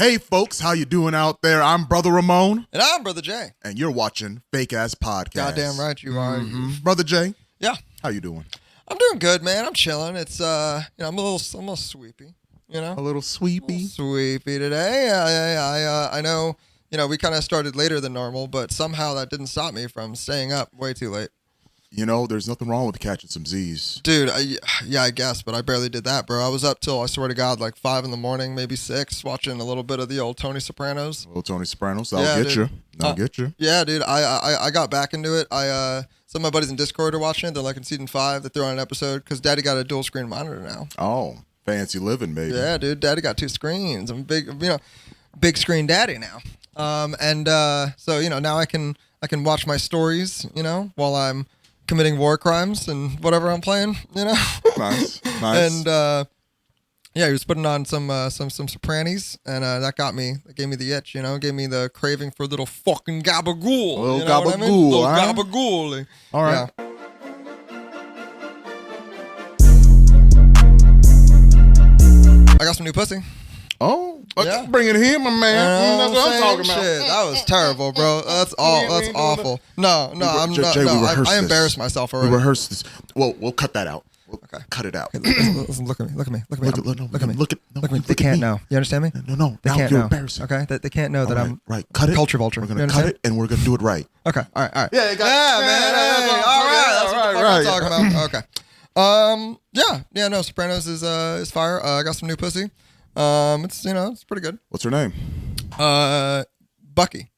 Hey, folks, how you doing out there? I'm Brother Ramon. And I'm Brother Jay. And you're watching Fake Ass Podcast. Goddamn right you are. Mm-hmm. Brother Jay. Yeah. How you doing? I'm doing good, man. I'm chilling. It's, I'm a little sweepy, A little sweepy? Sweepy today. I know, we kind of started later than normal, but somehow that didn't stop me from staying up way too late. There's nothing wrong with catching some Z's. Dude, I guess, but I barely did that, bro. I was up till, I swear to God, like 5 in the morning, maybe 6, watching a little bit of the old Tony Sopranos. That'll get you. Yeah, dude, I got back into it. Some of my buddies in Discord are watching it. They're like in season 5. They throw on an episode because Daddy got a dual screen monitor now. Oh, fancy living, baby. Yeah, dude, Daddy got 2 screens. I'm big screen daddy now. So now I can watch my stories, while I'm committing war crimes and whatever I'm playing, Nice. And he was putting on some Sopranos, and that gave me the itch, gave me the craving for a little fucking gabagool. Little gabagool, gabagool, huh? Gabagool. All right. Yeah. I got some new pussy. Oh, Yeah. bring it here, my man. That's what I'm talking about. Shit, that was terrible, bro. That's awful. No, I'm not. Jay, No, I I embarrassed myself already. We rehearsed this. Well, we'll cut that out. Okay. Cut it out. Listen, look at me. Look at me. Look at me. Look at They can't know. You understand me? No. They Now can't you're know. embarrassing. Okay. They can't know that I'm right. Cut it. culture vulture. We're You gonna cut understand? it, and we're gonna do it right. Okay. All right. Yeah, man. Hey, all right. That's what the fuck I'm talking about. Okay. Yeah. No. Sopranos is fire. I got some new pussy. It's pretty good. What's her name? Bucky.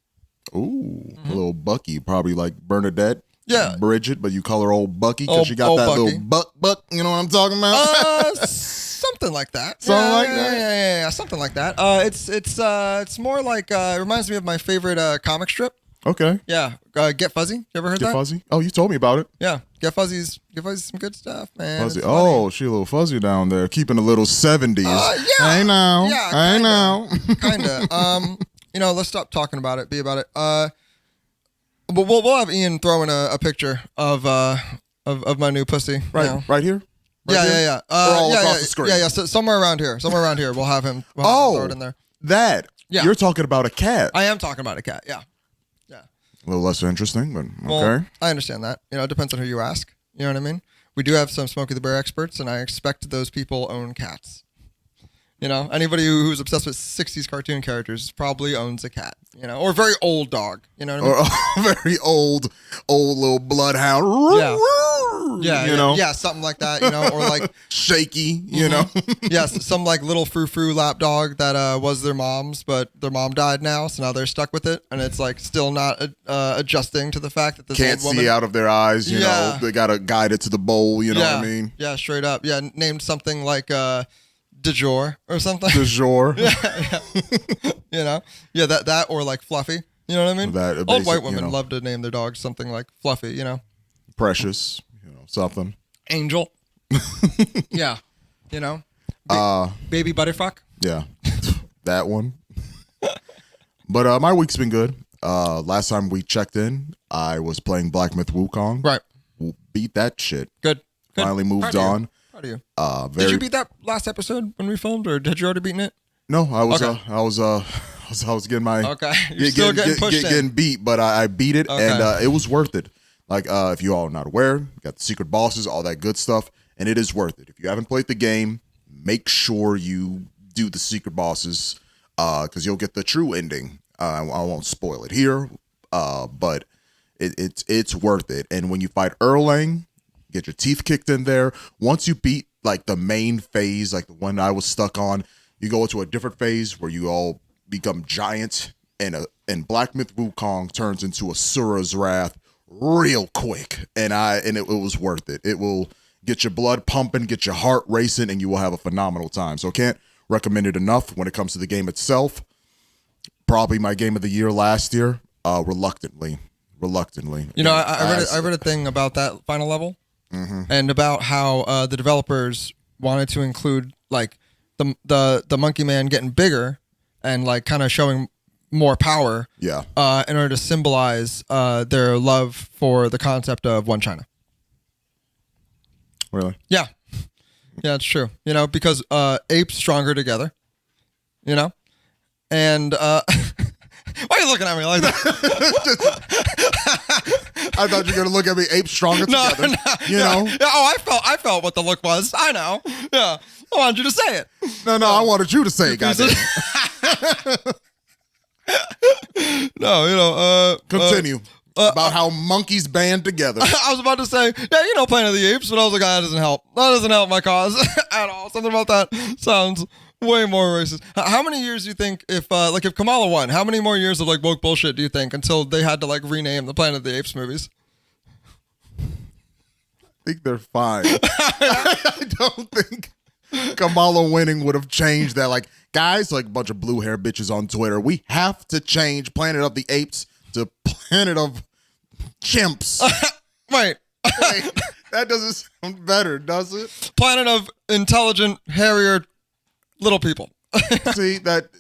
Ooh, a little Bucky, probably like Bernadette. Yeah. Bridget, but you call her old Bucky because she got Old that Bucky. little buck. You know what I'm talking about? Something like that. Something like that? Yeah, something like that. It's more like it reminds me of my favorite comic strip. Okay. Yeah, Get Fuzzy. You ever heard Get that? Fuzzy? Oh, you told me about it. Yeah, Get Fuzzy's some good stuff, man. Fuzzy. It's funny. Oh, she a little fuzzy down there, keeping a little 70s. Yeah. I know. Yeah, I know. Kinda. Let's stop talking about it. Be about it. But we'll have Ian throw in a picture of my new pussy. Right here? Yeah. Or all across the screen? Yeah. So somewhere around here, we'll have him. Throw it in there. That. Yeah. You're talking about a cat. I am talking about a cat. Yeah. A little less interesting, but Well, okay. I understand that. It depends on who you ask. You know what I mean? We do have some Smokey the Bear experts, and I expect those people own cats. Anybody who's obsessed with 60s cartoon characters probably owns a cat, or a very old dog. You know what I mean? Or a very old little bloodhound. Yeah, something like that, or like shaky, you know. Yes, some like little frou-frou lap dog that was their mom's, but their mom died now, so now they're stuck with it, and it's like still not adjusting to the fact that this Can't old woman see out of their eyes, you know. Yeah. They gotta guide it to the bowl, you know yeah, what I mean? Yeah, straight up. Yeah, named something like de jour or something. De jour. Yeah, that or like Fluffy. You know what I mean? That Old basic, white women love to name their dogs something like Fluffy. Precious, something. Angel. Yeah, baby butterfuck. Yeah, that one. But my week's been good. Last time we checked in, I was playing Black Myth Wukong. Right. Beat that shit. Good. Finally moved on. Proud of you. Very... Did you beat that last episode when we filmed, or had you already beaten it? No, I was. Okay. I was getting my. Okay. You're still getting pushed in. Getting beat, but I beat it, Okay. and it was worth it. Like, if you all are not aware, you got the secret bosses, all that good stuff, and it is worth it. If you haven't played the game, make sure you do the secret bosses, because you'll get the true ending. I won't spoil it here, but it's worth it. And when you fight Erlang, get your teeth kicked in there. Once you beat like the main phase, like the one I was stuck on, you go into a different phase where you all become giants, and Black Myth Wukong turns into Asura's Wrath real quick, and it was worth it. It will get your blood pumping, get your heart racing, and you will have a phenomenal time. So can't recommend it enough. When it comes to the game itself, probably my game of the year last year. Reluctantly. I read a thing about that final level, and about how the developers wanted to include like the monkey man getting bigger and like kind of showing more power. Yeah. In order to symbolize their love for the concept of one China. Really? Yeah. Yeah, it's true. Because apes stronger together. And why are you looking at me like that? I thought you were gonna look at me. Apes stronger together. You know? Yeah, oh, I felt what the look was. I know. Yeah. I wanted you to say it. No, I wanted you to say it, goddamn. No, Continue. About how monkeys band together. I was about to say, yeah, Planet of the Apes, but I was like, that doesn't help. That doesn't help my cause at all. Something about that sounds way more racist. How many years do you think if Kamala won, how many more years of like woke bullshit do you think until they had to like rename the Planet of the Apes movies? I think they're fine. I don't think Kamala winning would have changed that. Like, guys, like a bunch of blue hair bitches on Twitter, we have to change Planet of the Apes to Planet of Chimps. Right. Wait, that doesn't sound better, does it? Planet of intelligent, hairier little people. See, that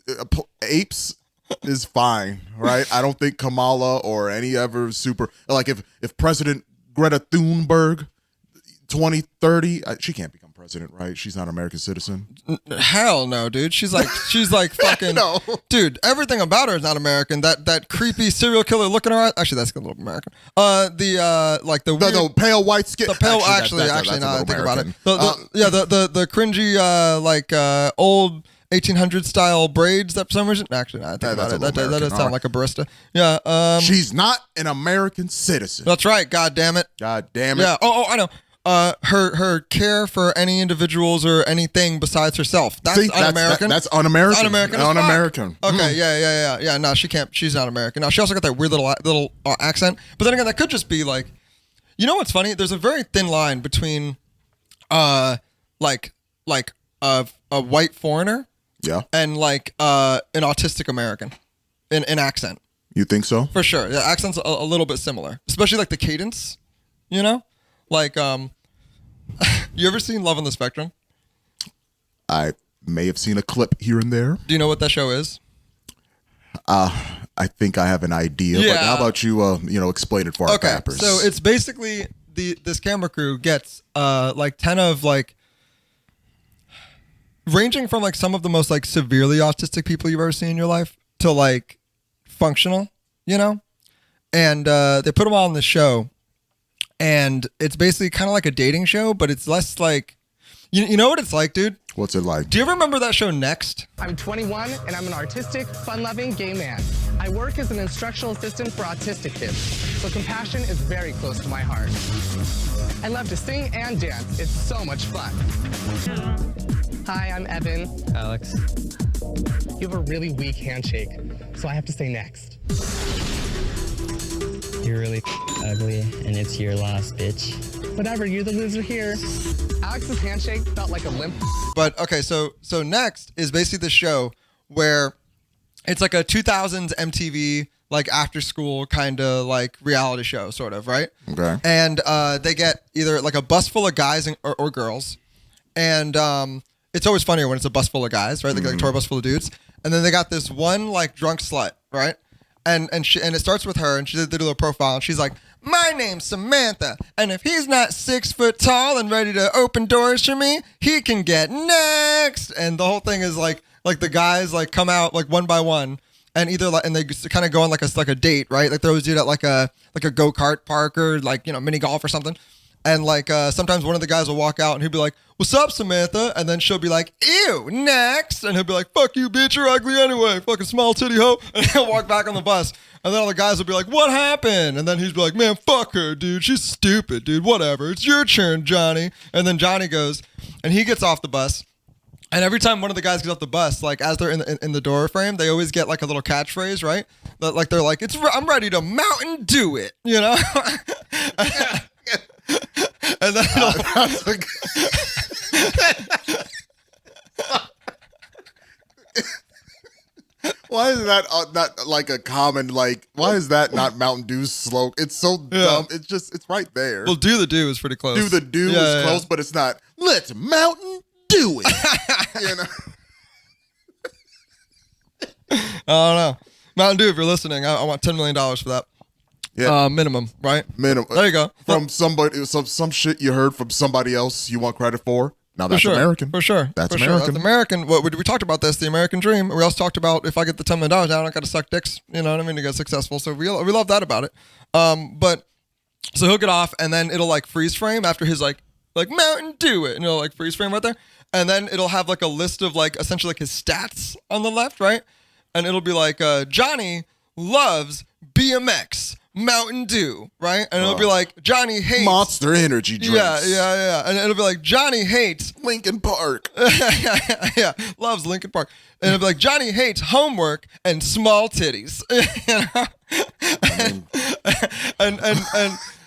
apes is fine, right? I don't think Kamala or any ever super, like if President Greta Thunberg 2030, she can't become president, right? She's not an American citizen. Hell no, dude. She's like fucking No. Dude, everything about her is not American. That creepy serial killer looking around. Actually, that's a little American. The pale white skin. The pale that's now I think about it. The cringy old 1800 style braids that for some reason. Actually, I think about it. That does sound like a barista. Yeah. She's not an American citizen. That's right. God damn it. God damn it. Yeah. Oh, I know. Her care for any individuals or anything besides herself. That's un-American. That's un-American. Un-American. Un-American. Okay, yeah. No, she can't. She's not American. Now she also got that weird little accent. But then again, that could just be like, you know what's funny? There's a very thin line between, a white foreigner, yeah, and like an autistic American, in accent. You think so? For sure. The accent's a little bit similar, especially like the cadence. You know. Like, you ever seen Love on the Spectrum? I may have seen a clip here and there. Do you know what that show is? I think I have an idea. Yeah. But how about you, explain it for our pappers? So it's basically this camera crew gets 10 of like ranging from like some of the most like severely autistic people you've ever seen in your life to like functional, and they put them all on the show. And it's basically kind of like a dating show, but it's less like, you know what it's like, dude? What's it like? Do you ever remember that show Next? I'm 21 and I'm an artistic, fun-loving gay man. I work as an instructional assistant for autistic kids, so compassion is very close to my heart. I love to sing and dance. It's so much fun. Hi, I'm Evan. Alex. You have a really weak handshake, so I have to say next. You're really ugly, and it's your loss, bitch. Whatever, you're the loser here. Alex's handshake felt like a limp. But okay, so Next is basically the show where it's like a 2000s MTV like after school kind of like reality show, sort of, right? Okay. And they get either like a bus full of guys or girls, and it's always funnier when it's a bus full of guys, right? They get like a tour bus full of dudes, and then they got this one like drunk slut, right? And it starts with her, and she did a little profile, and she's like, "My name's Samantha, and if he's not 6 foot tall and ready to open doors for me, he can get next." And the whole thing is like the guys like come out like one by one, and either like and they kind of go on like a date, right? Like they always do that like a go-kart park or like mini golf or something. And like sometimes one of the guys will walk out and he'll be like, "What's up, Samantha?" And then she'll be like, "Ew, next." And he'll be like, "Fuck you, bitch, you're ugly anyway. Fucking small titty hoe." And he'll walk back on the bus. And then all the guys will be like, "What happened?" And then he's be like, "Man, fuck her, dude. She's stupid, dude. Whatever. It's your turn, Johnny." And then Johnny goes, and he gets off the bus. And every time one of the guys gets off the bus, like as they're in the door frame, they always get like a little catchphrase, right? Like they're like, "I'm ready to Mountain Dew it," And then why is that not like a common like? Why is that not Mountain Dew's slogan? It's so dumb. It's right there. Well, do the do is pretty close. Do the do is close, but it's not. Let's Mountain Dew it. I don't know. Mountain Dew, if you're listening, I want $10 million for that. Yeah. Minimum, right? Minimum. There you go. From somebody, some shit you heard from somebody else you want credit for. Now that's American. For sure. That's for American. Sure. That's American. We talked about this, the American dream. We also talked about if I get the $10 million, I don't got to suck dicks. You know what I mean? To get successful. So we love that about it. But so he'll get off, and then it'll like freeze frame after his like Mountain Dew it, and it'll like freeze frame right there, and then it'll have like a list of like essentially like his stats on the left, right? And it'll be like Johnny loves BMX. Mountain Dew, right? And it'll be like, Johnny hates... Monster Energy drinks. Yeah. And it'll be like, Johnny hates... Lincoln Park. yeah, loves Lincoln Park. And it'll be like, Johnny hates homework and small titties. and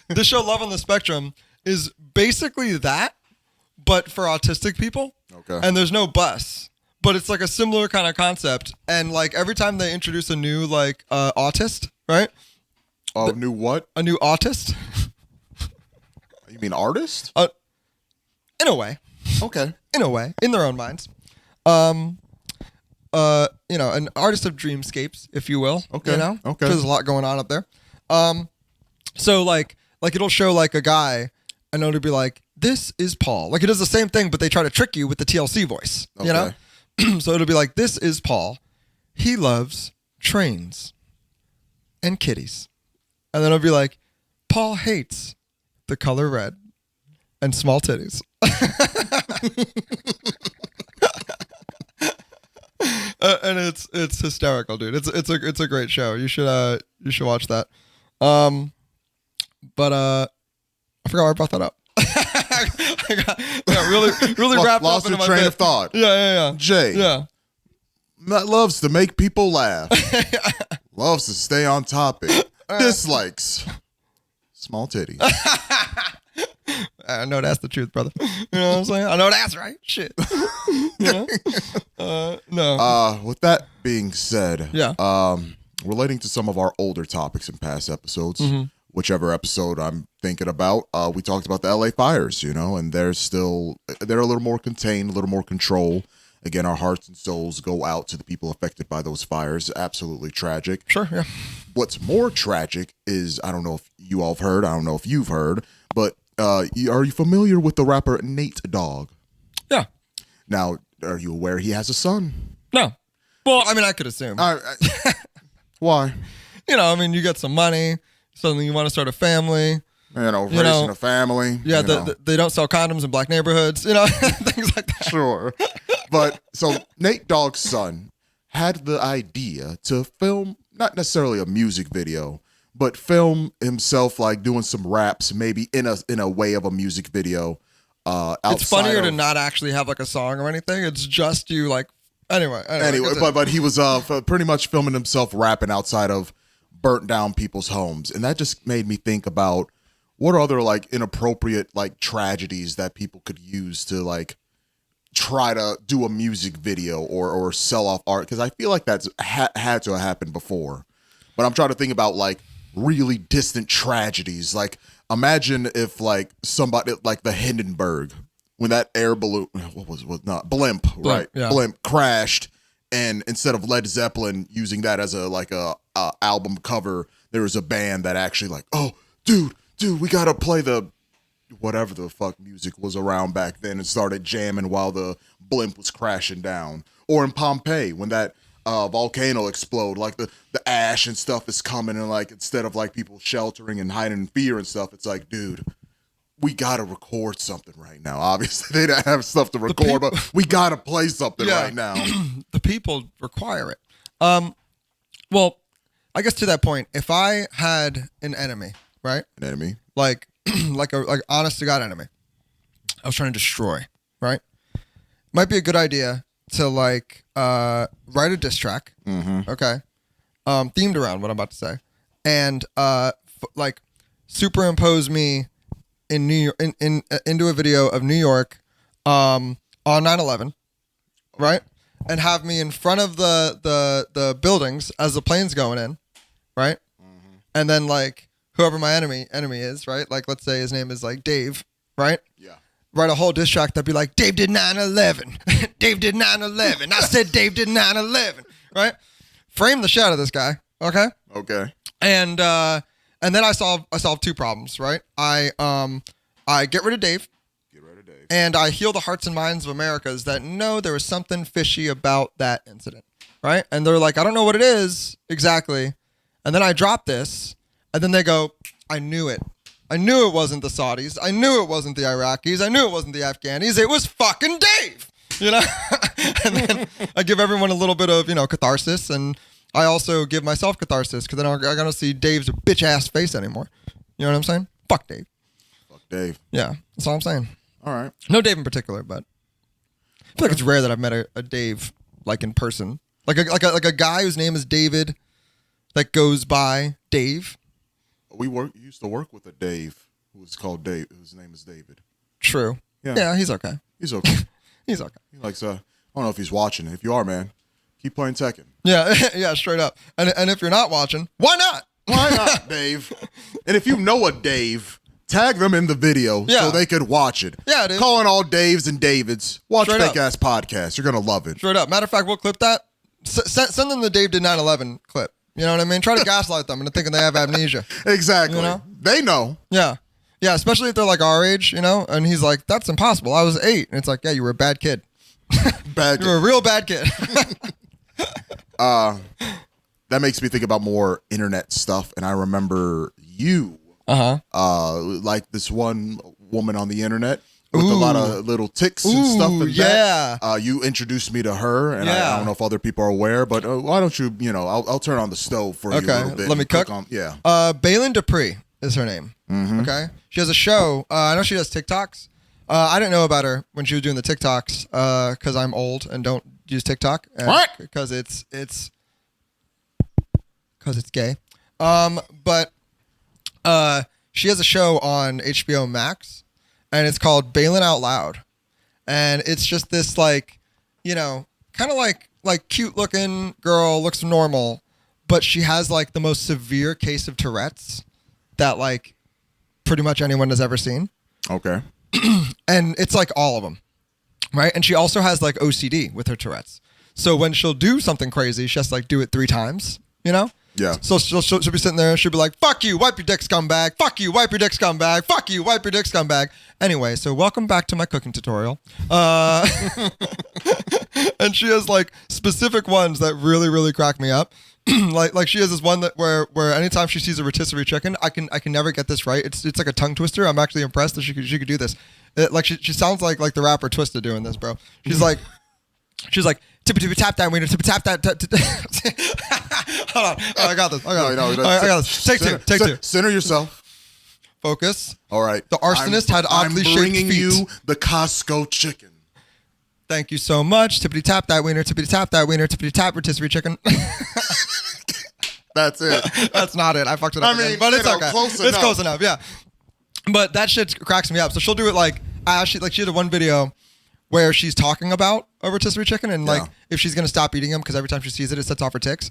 the show Love on the Spectrum is basically that, but for autistic people. Okay. And there's no bus. But it's like a similar kind of concept. And like every time they introduce a new like autist, right? Oh, new what? A new autist. You mean artist? In a way. Okay. In a way. In their own minds. An artist of dreamscapes, if you will. Okay. You know? Okay. There's a lot going on up there. So like it'll show like a guy and it'll be like, this is Paul. Like it does the same thing, but they try to trick you with the TLC voice. Okay. You know? So it'll be like, this is Paul. He loves trains and kitties. And then it'll be like, Paul hates the color red and small titties. And it's hysterical, dude. It's a great show. You should watch that. But I forgot why I brought that up. I got really wrapped Lost up your into my train bit. of thought. Yeah. Jay. Yeah. That loves to make people laugh. Loves to stay on topic. Dislikes small titties. I know that's the truth, brother. You know what I'm saying? I know that's right. Shit. You know? No. With that being said, Yeah. Relating to some of our older topics in past episodes, Mm-hmm. whichever episode I'm thinking about, we talked about the LA fires, you know, and they're a little more contained, a little more control. Again, our hearts and souls go out to the people affected by those fires. Absolutely tragic. Sure, yeah. What's more tragic is, I don't know if you all have heard, I don't know if you've heard, but are you familiar with the rapper Nate Dogg? Yeah. Now, are you aware he has a son? No. Well, I mean, I could assume. Why? You know, I mean, you got some money, suddenly you want to start a family. Raising a family. Yeah, they don't sell condoms in black neighborhoods, you know, things like that. Sure. But so Nate Dogg's son had the idea to film, not necessarily a music video, but film himself like doing some raps, maybe in a way of a music video. It's funnier to not actually have like a song or anything. It's just you like anyway. But he was pretty much filming himself rapping outside of burnt down people's homes, and that just made me think about what are other like inappropriate like tragedies that people could use to like try to do a music video or sell off art, because I feel like that's had to have happened before. But I'm trying to think about like really distant tragedies. Like imagine if like somebody like the Hindenburg, when that air balloon, blimp, right? Yeah. Blimp crashed, and instead of Led Zeppelin using that as a album cover, there was a band that actually like, oh, dude, we gotta play the whatever the fuck music was around back then and started jamming while the blimp was crashing down. Or in Pompeii, when that volcano explode, like the ash and stuff is coming, and like instead of like people sheltering and hiding in fear and stuff, it's like, dude, we gotta record something right now. Obviously they don't have stuff to record, but we gotta play something right now. The people require it. Well, I guess to that point, if I had an enemy, right? An enemy? Like honest to God enemy I was trying to destroy, right? Might be a good idea to like write a diss track, okay, themed around what I'm about to say, and like superimpose me in New York into a video of New York on 9/11, right? And have me in front of the buildings as the plane's going in, right? And then like whoever my enemy is, right? Like let's say his name is like Dave, right? Yeah. Write a whole diss track that'd be like, Dave did 9/11. Dave did 9/11. I said Dave did 9/11, right? Frame the shit out of this guy, okay? Okay. And then I solve two problems, right? I get rid of Dave. And I heal the hearts and minds of Americans that know there was something fishy about that incident, right? And they're like, I don't know what it is exactly. And then I drop this, and then they go, I knew it. I knew it wasn't the Saudis. I knew it wasn't the Iraqis. I knew it wasn't the Afghanis. It was fucking Dave, you know? And then I give everyone a little bit of, catharsis, and I also give myself catharsis because then I don't see Dave's bitch-ass face anymore. You know what I'm saying? Fuck Dave. Fuck Dave. Yeah, that's all I'm saying. All right. No Dave in particular, but I feel like it's rare that I've met a Dave like in person, like a guy whose name is David, that goes by Dave. We used to work with a Dave who was called Dave. His name is David. True. Yeah, he's okay. He's okay. He's okay. He likes. I don't know if he's watching. If you are, man, keep playing Tekken. Yeah, yeah, straight up. And if you're not watching, why not? Why not, Dave? And if you know a Dave, tag them in the video so they could watch it. Yeah, dude. Calling all Daves and Davids. Watch Straight Fake up. Ass Podcast. You're gonna love it. Straight up. Matter of fact, we'll clip that. Send them the Dave did 9/11 clip. You know what I mean? Try to gaslight them into thinking they have amnesia. Exactly. You know? They know. Yeah. Yeah, especially if they're like our age, and he's like, that's impossible. I was 8. And it's like, yeah, you were a bad kid. Bad You were a real bad kid. That makes me think about more internet stuff. And I remember you, like this one woman on the internet with a lot of little ticks and stuff. And that. You introduced me to her, and I don't know if other people are aware, but why don't you, I'll turn on the stove for you a little bit. Let me cook. Baylen Dupree is her name. Mm-hmm. Okay. She has a show. I know she does TikToks. I didn't know about her when she was doing the TikToks because I'm old and don't use TikTok. What? Because it's gay. But she has a show on HBO Max, and it's called Baylen Out Loud, and it's just this kind of like cute looking girl, looks normal, but she has like the most severe case of Tourette's that like pretty much anyone has ever seen. Okay. And it's like all of them, right? And she also has like OCD with her Tourette's. So when she'll do something crazy, she has to like do it 3 times, Yeah. So she'll be sitting there and she'll be like, fuck you, wipe your dick, scumbag. Fuck you, wipe your dick, scumbag. Fuck you, wipe your dick, scumbag. Anyway, so welcome back to my cooking tutorial. And she has like specific ones that really, really crack me up. like she has this one that where anytime she sees a rotisserie chicken, I can never get this right. It's like a tongue twister. I'm actually impressed that she could do this. She sounds like the rapper Twista doing this, bro. She's like tippy tippy tap that wiener, tippy tap that. Hold on, I got this. I got this. Take two. Center yourself. Focus. All right. The arsonist had oddly shaped feet. I'm bringing you the Costco chicken. Thank you so much. Tippity tap that wiener, tippity tap that wiener, tippity tap rotisserie chicken. That's it. That's not it. I fucked it up again, but it's okay. It's close enough, yeah. But that shit cracks me up. So she'll do it like she had one video where she's talking about a rotisserie chicken and like if she's gonna stop eating them because every time she sees it, it sets off her tics.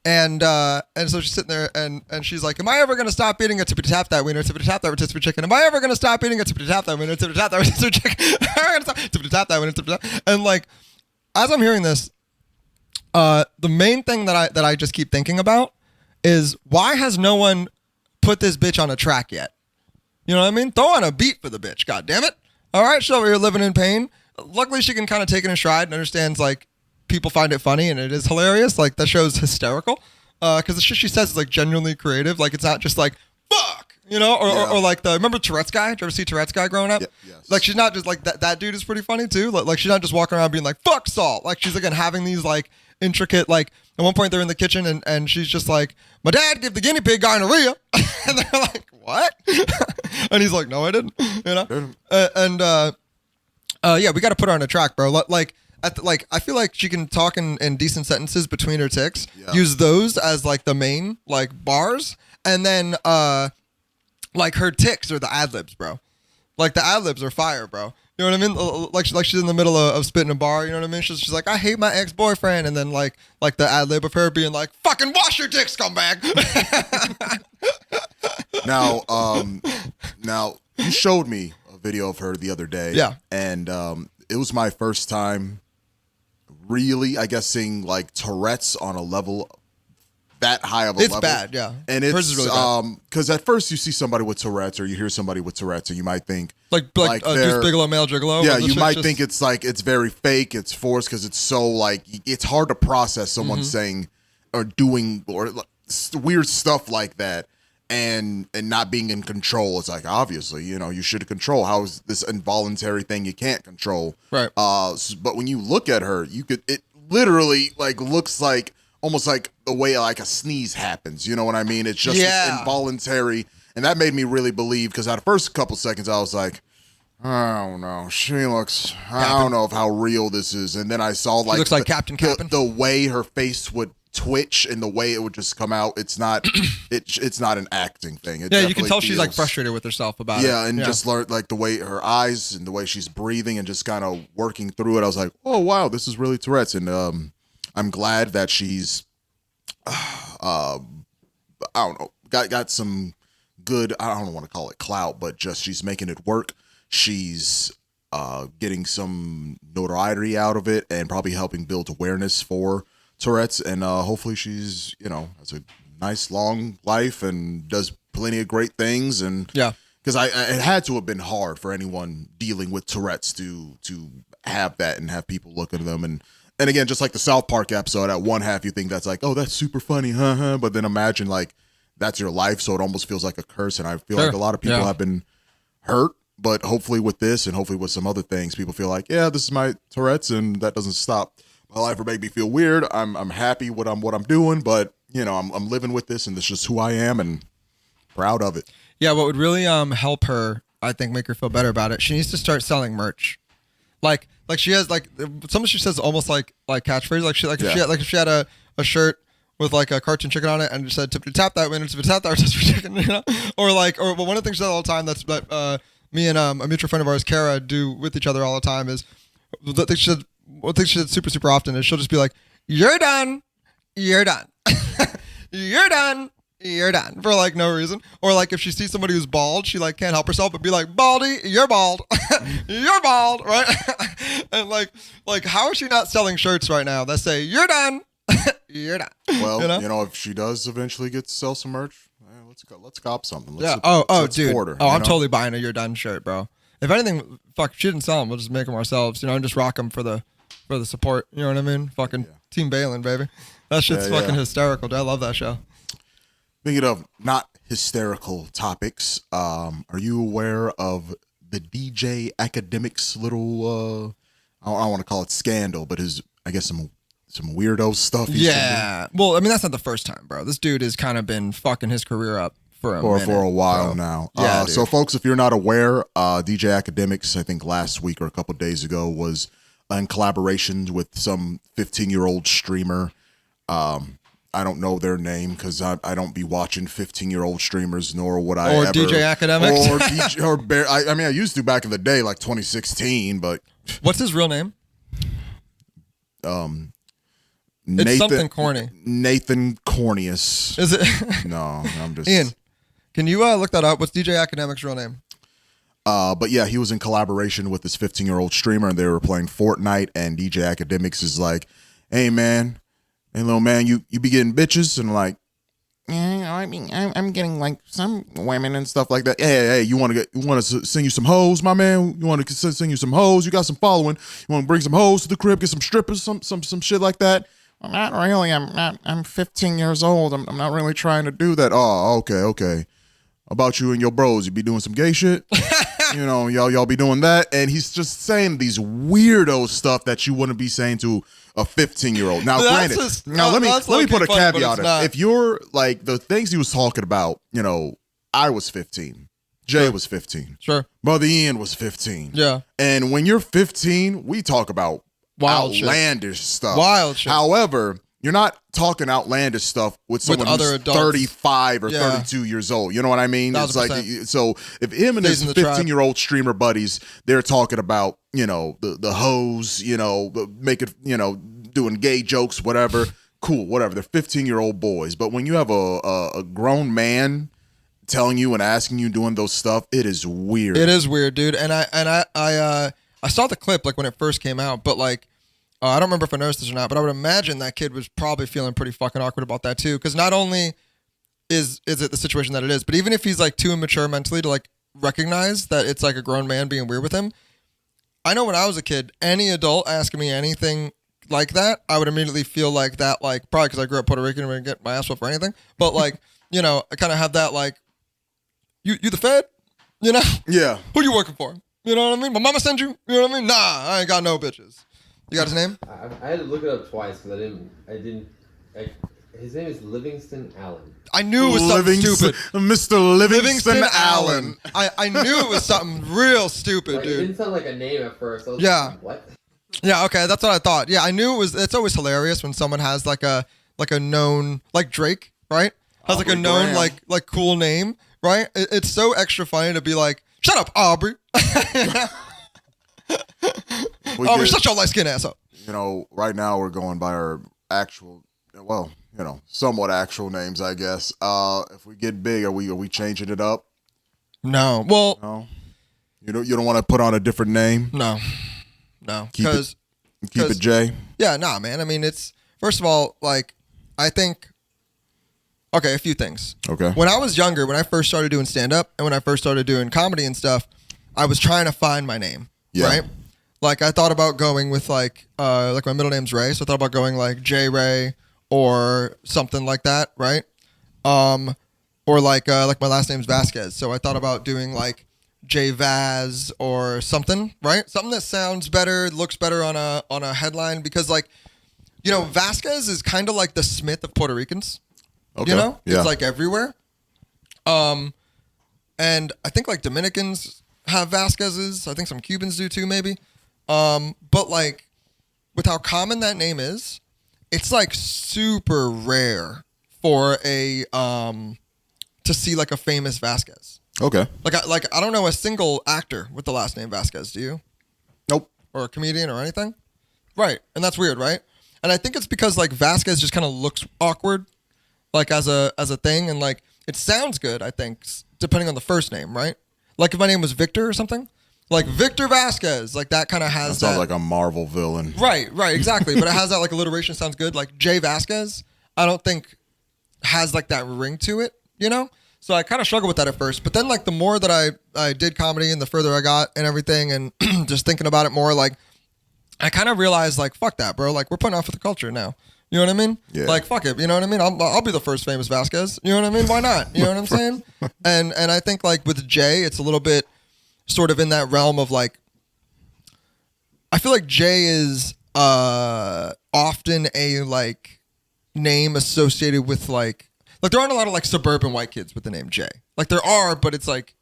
And so she's sitting there and she's like, am I ever gonna stop eating a tippity tap that wiener, tippity tap that rotisserie chicken? Am I ever gonna stop eating a tippity tap that wiener, tippity tap that rotisserie chicken? Tippity tap that wiener, tippity tap. And like, as I'm hearing this, the main thing that I just keep thinking about is why has no one put this bitch on a track yet? You know what I mean? Throw on a beat for the bitch, god damn it. All right, she's over here living in pain. Luckily, she can kind of take it in stride and understands like people find it funny and it is hilarious. Like that show's hysterical because the shit she says is like genuinely creative. Like it's not just like fuck, or like remember Tourette's guy? Did you ever see Tourette's guy growing up? Yes. Like she's not just like that. That dude is pretty funny too. Like she's not just walking around being like fuck salt. Like she's again having these like intricate like. At one point they're in the kitchen and she's just like, my dad gave the guinea pig gonorrhea, and they're like, what? And he's like, no, I didn't. Yeah, we got to put her on a track, bro. Like, I feel like she can talk in decent sentences between her ticks. Yeah. Use those as like the main like bars, and then like her ticks are the ad libs, bro. Like the ad libs are fire, bro. You know what I mean? Like she's in the middle of spitting a bar. You know what I mean? She's like, I hate my ex-boyfriend, and then like the ad lib of her being like, fucking wash your dick, scumbag. Now you showed me a video of her the other day. Yeah. And it was my first time really, I guess, seeing like Tourette's on a level that high of a level. It's bad, yeah. And it's Hers is really bad. because at first you see somebody with Tourette's or you hear somebody with Tourette's and you might think like Deuce Bigelow, male gigolo. Yeah, you might think it's like it's very fake, it's forced because it's so like it's hard to process someone saying or doing or weird stuff like that and not being in control. It's like obviously you should control. How is this involuntary thing you can't control? Right. But when you look at her, it literally like looks like. Almost like the way like a sneeze happens, you know what I mean? It's just this involuntary, and that made me really believe because at the first couple seconds I was like, I don't know, she looks, I don't know how real this is, and then I saw like looks like Captain the way her face would twitch and the way it would just come out. It's not, it's not an acting thing. It you can tell she's like frustrated with herself about it. Yeah, and just learned like the way her eyes and the way she's breathing and just kind of working through it. I was like, oh wow, this is really Tourette's, and I'm glad that she's, I don't know, got some good, I don't want to call it clout, but just she's making it work. She's getting some notoriety out of it and probably helping build awareness for Tourette's. And hopefully she's, has a nice long life and does plenty of great things. And because it had to have been hard for anyone dealing with Tourette's to have that and have people look at them and again, just like the South Park episode, at one half you think that's like, oh, that's super funny, but then imagine like that's your life, so it almost feels like a curse. And I feel like a lot of people have been hurt, but hopefully with this and hopefully with some other things, people feel like, yeah, this is my Tourette's, and that doesn't stop my life or make me feel weird. I'm happy with what I'm doing, but I'm living with this, and this is just who I am, and proud of it. Yeah, what would really help her, I think, make her feel better about it, she needs to start selling merch. Like she has like some she says almost like catchphrase. If she had a shirt with like a cartoon chicken on it and it said tip to tap that winner, tip to tap that was for chicken, or one of the things she says all the time that me and a mutual friend of ours, Kara, do with each other all the time is one thing she said super often is she'll just be like, "You're done, you're done, you're done." You're done for like no reason, or like if she sees somebody who's bald, she like can't help herself but be like, "Baldy, you're bald, you're bald," right? And like how is she not selling shirts right now that say "You're done, you're done"? Well, if she does eventually get to sell some merch, let's cop something. Let's dude. Her, I'm totally buying a "You're done" shirt, bro. If anything, fuck, if she didn't sell them, we'll just make them ourselves, and just rock them for the support. You know what I mean? Fucking Team Baylen, baby. That shit's fucking hysterical, dude. I love that show. Speaking of not hysterical topics, are you aware of the DJ Akademiks little, I don't want to call it scandal, but I guess some weirdo stuff he's been doing? Well, I mean, that's not the first time, bro. This dude has kind of been fucking his career up for a while now. So folks, if you're not aware, DJ Akademiks, I think last week or a couple of days ago, was in collaboration with some 15-year-old streamer. I don't know their name because I don't be watching 15-year-old streamers, nor would I or ever. DJ Akademiks. Or DJ, or Bear. I mean, I used to back in the day, like 2016, but. What's his real name? It's something corny. Nathan Cornius. Is it? No, I'm just. Ian, can you look that up? What's DJ Akademiks' real name? But yeah, he was in collaboration with this 15-year-old streamer, and they were playing Fortnite, and DJ Akademiks is like, hey, man. Hey, little man, you be getting bitches? And like, yeah, I mean, I'm getting like some women and stuff like that. Hey, you want to sing you some hoes, my man? You want to sing you some hoes? You got some following? You want to bring some hoes to the crib, get some strippers, some shit like that? Well, not really. I'm 15 years old. I'm not really trying to do that. Oh, okay. About you and your bros, you be doing some gay shit? Y'all be doing that? And he's just saying these weirdo stuff that you wouldn't be saying to a 15-year-old. Now, granted, let me put a caveat on it. If you're like the things he was talking about, I was 15. Jay was 15. Sure. Brother Ian was 15. Yeah. And when you're 15, we talk about outlandish stuff. Wild shit. However, you're not talking outlandish stuff with someone who's adults. 35 or 32 years old. You know what I mean? 1,000%. It's like, so if him and his 15-year-old streamer buddies, they're talking about, the hoes, doing gay jokes, whatever. Cool, whatever. They're 15-year-old boys. But when you have a grown man telling you and asking you doing those stuff, it is weird. It is weird, dude. And I saw the clip like when it first came out, but like I don't remember if I noticed this or not, but I would imagine that kid was probably feeling pretty fucking awkward about that too. Because not only is it the situation that it is, but even if he's like too immature mentally to like recognize that it's like a grown man being weird with him, I know when I was a kid, any adult asking me anything like that, I would immediately feel like that, like probably because I grew up Puerto Rican and wouldn't get my ass whooped for anything, but like, you know, I kind of have that like, you the Fed, you know? Yeah. Who you working for? You know what I mean? My mama sent you? You know what I mean? Nah, I ain't got no bitches. You got his name? I had to look it up twice because his name is Livingston Allen. I knew it was something stupid. Mr. Livingston Allen. I knew it was something real stupid, Like, dude. it didn't sound like a name at first. I was Yeah. like, what? Yeah, okay, that's what I thought. Yeah, I knew it was. It's always hilarious when someone has like a known, like Drake, right? Has like a Aubrey known Graham. like cool name, right? It's so extra funny to be like, shut up, Aubrey. Aubrey, shut your light skin ass up. You know, right now we're going by our actual, well, you know, somewhat actual names, I guess. If we get big, are we changing it up? No, well, No. You don't want to put on a different name? no, Keep because it J. yeah, nah, man. I mean, it's first of all, like, I think. Okay, a few things. Okay. When I was younger, when I first started doing stand-up and when I first started doing comedy and stuff, I was trying to find my name, right? Like, I thought about going with, like my middle name's Ray, so I thought about going, like, J. Ray or something like that, right? Or, like my last name's Vasquez, so I thought about doing, like, J. Vaz or something, right? Something that sounds better, looks better on a headline, because, like, you know, Vasquez is kind of like the Smith of Puerto Ricans. Okay. You know, Yeah. it's like everywhere. And I think like Dominicans have Vasquez's. I think some Cubans do too, maybe. But like with how common that name is, it's like super rare for a to see like a famous Vasquez. Okay. Like I don't know a single actor with the last name Vasquez. Do you? Nope. Or a comedian or anything? Right. And that's weird, right? And I think it's because like Vasquez just kind of looks awkward, like as a thing, and like it sounds good, I think, depending on the first name, right? Like if my name was Victor or something, like Victor Vasquez, like that kind of has Sounds like a Marvel villain. Right, exactly. But it has that like alliteration, sounds good. Like J Vasquez, I don't think has like that ring to it, you know? So I kind of struggled with that at first. But then like the more that I did comedy and the further I got and everything, and just thinking about it more, like I kind of realized like, fuck that, bro. Like we're putting off with the culture now. You know what I mean? Yeah. Like, fuck it. You know what I mean? I'll be the first famous Vasquez. You know what I mean? Why not? You know what I'm saying? And I think like with Jay, it's a little bit sort of in that realm of like, I feel like Jay is often a like name associated with like there aren't a lot of like suburban white kids with the name Jay. Like there are, but it's like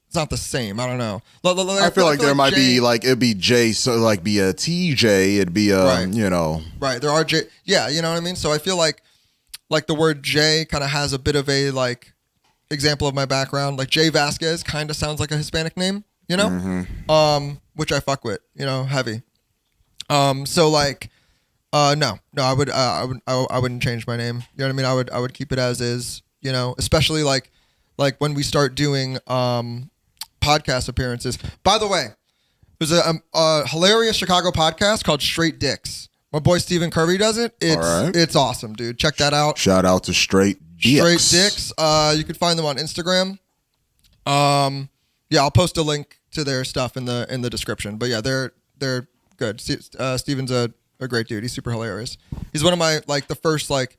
it's not the same. I don't know. I feel like there might be like it'd be J, so like be a TJ, it'd be a Right. you know. Right. There are J. Yeah, you know what I mean? So I feel like the word J kind of has a bit of a like example of my background. Like J Vasquez kind of sounds like a Hispanic name, you know? Mm-hmm. Which I fuck with, you know, heavy. So like no, I wouldn't change my name. You know what I mean? I would keep it as is, you know, especially like when we start doing podcast appearances. By the way, there's a hilarious Chicago podcast called Straight Dicks. My boy Stephen Curry does it. It's awesome, dude. Check that out. Shout out to Straight Dicks. Straight Dicks. You can find them on Instagram. Yeah, I'll post a link to their stuff in the description. But yeah, they're good. Stephen's a great dude. He's super hilarious. He's one of my like the first like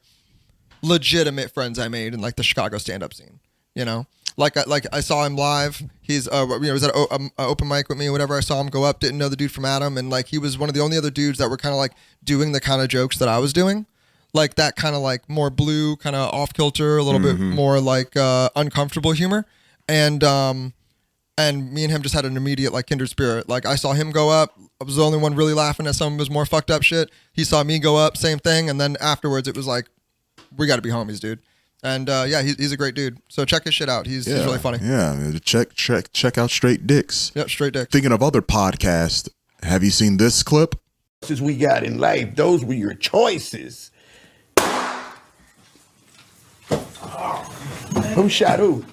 legitimate friends I made in like the Chicago stand-up scene. You know, like I saw him live. He's was at an open mic with me or whatever. I saw him go up. Didn't know the dude from Adam, and like he was one of the only other dudes that were kind of like doing the kind of jokes that I was doing, like that kind of like more blue, kind of off kilter, a little bit more like uncomfortable humor, and me and him just had an immediate like kindred spirit. Like I saw him go up. I was the only one really laughing at some of his more fucked up shit. He saw me go up, same thing, and then afterwards it was like, we got to be homies, dude. And yeah, he's a great dude. So check his shit out. He's really funny. Yeah, check out Straight Dicks. Yep, Straight Dicks. Thinking of other podcasts, have you seen this clip? Choices we got in life, those were your choices. Who shot who?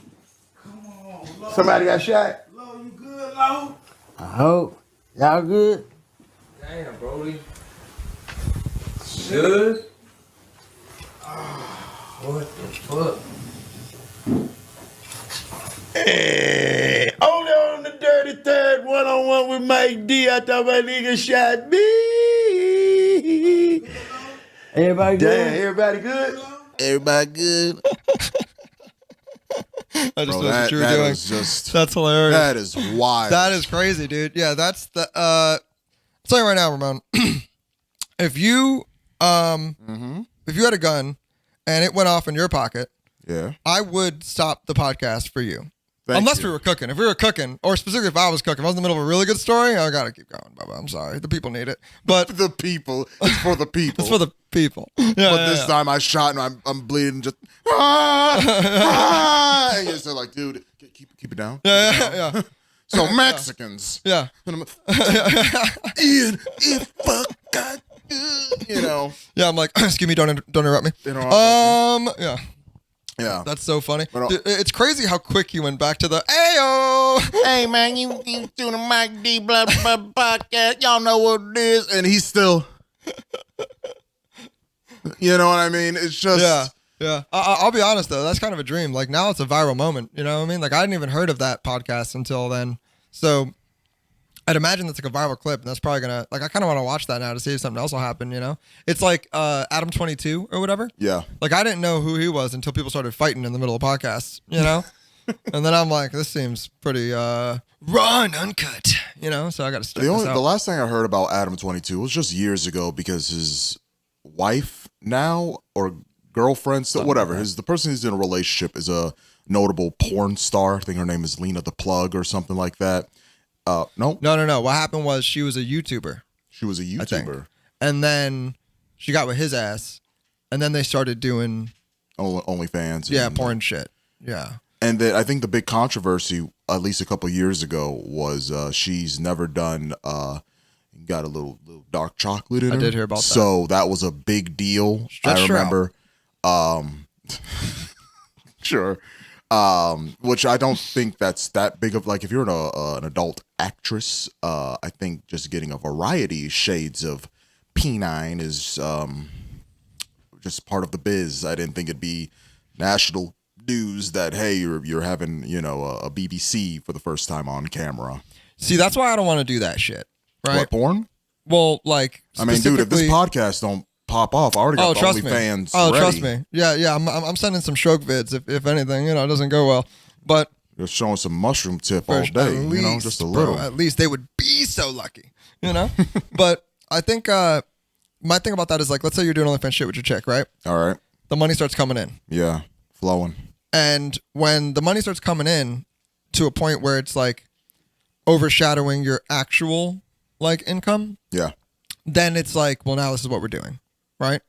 Come on, Lo. Somebody got shot? Lo, you good, Lo? I hope. Y'all good? Damn, Brody. Good. What the fuck? Hey, only on the dirty third one-on-one with Mike D. I thought my nigga shot me. Everybody good? Damn, everybody good? Everybody good? I just Bro, know what you were that doing. is just That's hilarious. that is wild. That is crazy, dude. Yeah, that's the. I'll tell you right now, Ramon. If you if you had a gun and it went off in your pocket, yeah. I would stop the podcast for you. Thank Unless you. we were cooking. If we were cooking, or specifically if I was cooking, if I was in the middle of a really good story, I gotta keep going, Bubba. I'm sorry. The people need it. But The people. It's for the people. it's for the people. Yeah, But this time I shot and I'm bleeding just and you're still like, dude, keep it down. Yeah. So Mexicans. Yeah. And I'm Ian, if fuck got good, you know. Yeah, I'm like, excuse me, don't interrupt me. Yeah. Yeah. That's so funny. But, Dude, it's crazy how quick he went back to the Ayo. Hey man, you doing the Mike D blah blah podcast. Y'all know what it is. And he's still you know what I mean? It's just Yeah. I'll be honest though, that's kind of a dream. Like now it's a viral moment. You know what I mean? Like I hadn't even heard of that podcast until then. So I'd imagine that's like a viral clip, and that's probably gonna like I kind of want to watch that now to see if something else will happen. You know, it's like Adam 22 or whatever. Yeah. Like I didn't know who he was until people started fighting in the middle of podcasts. You know, and then I'm like, this seems pretty raw and uncut. You know, so I got to check this out. The last thing I heard about Adam 22 was just years ago because his wife now or girlfriend, still, whatever, the person he's in a relationship is a notable porn star. I think her name is Lena the Plug or something like that. No. What happened was she was a YouTuber. She was a I think. YouTuber. And then she got with his ass, and then they started doing OnlyFans. porn shit. Yeah. And then I think the big controversy, at least a couple of years ago, was she's never done got a little dark chocolate in her. I did hear about that. So that was a big deal. Stretched her I remember. Sure. Which I don't think that's that big of, like, if you're an adult actress, I think just getting a variety shades of P9 is just part of the biz. I didn't think it'd be national news that, hey, you're having, a BBC for the first time on camera. See, that's why I don't want to do that shit. Right? What, porn? Well, like, I mean, dude, if this podcast don't pop off, I already got the OnlyFans ready. Trust me. Yeah. I'm sending some stroke vids if anything, it doesn't go well. But just showing some mushroom tip all day, least, just a little. Bro, at least they would be so lucky, But I think my thing about that is, like, let's say you're doing OnlyFans shit with your chick, right? All right. The money starts coming in. Yeah, flowing. And when the money starts coming in to a point where it's like overshadowing your actual like income, yeah, then it's like, well, now this is what we're doing, right?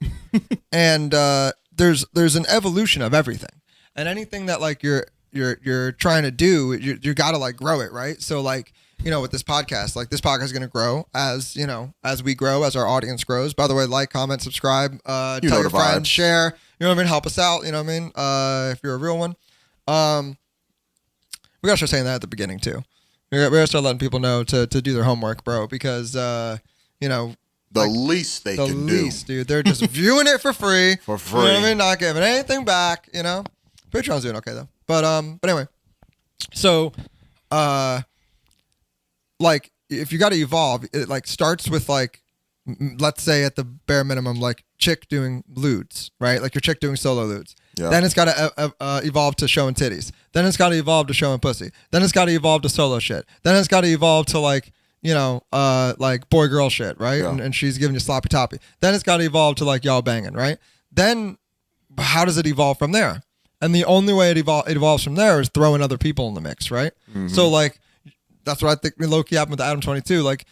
And there's an evolution of everything, and anything that like you're trying to do, you got to like grow it, right? So like, with this podcast, like this podcast is going to grow as we grow, as our audience grows. By the way, like, comment, subscribe, tell your friends, share, help us out, if you're a real one. We gotta start saying that at the beginning too. We gotta start letting people know to do their homework, bro, because the least they can do, dude, they're just viewing it for free. For free. You know what I mean? Not giving anything back, Patreon's doing okay though. But anyway. So like, if you gotta evolve, it like starts with like, let's say at the bare minimum, like chick doing lewds, right? Like your chick doing solo lewds. Yeah. Then it's got to evolve to showing titties. Then it's got to evolve to showing pussy. Then it's got to evolve to solo shit. Then it's got to evolve to like, like boy girl shit, right? Yeah. And she's giving you sloppy toppy. Then it's got to evolve to like y'all banging, right? Then how does it evolve from there? And the only way it evolves from there is throwing other people in the mix, right? Mm-hmm. So like, that's what I think low-key happened with Adam 22. Like,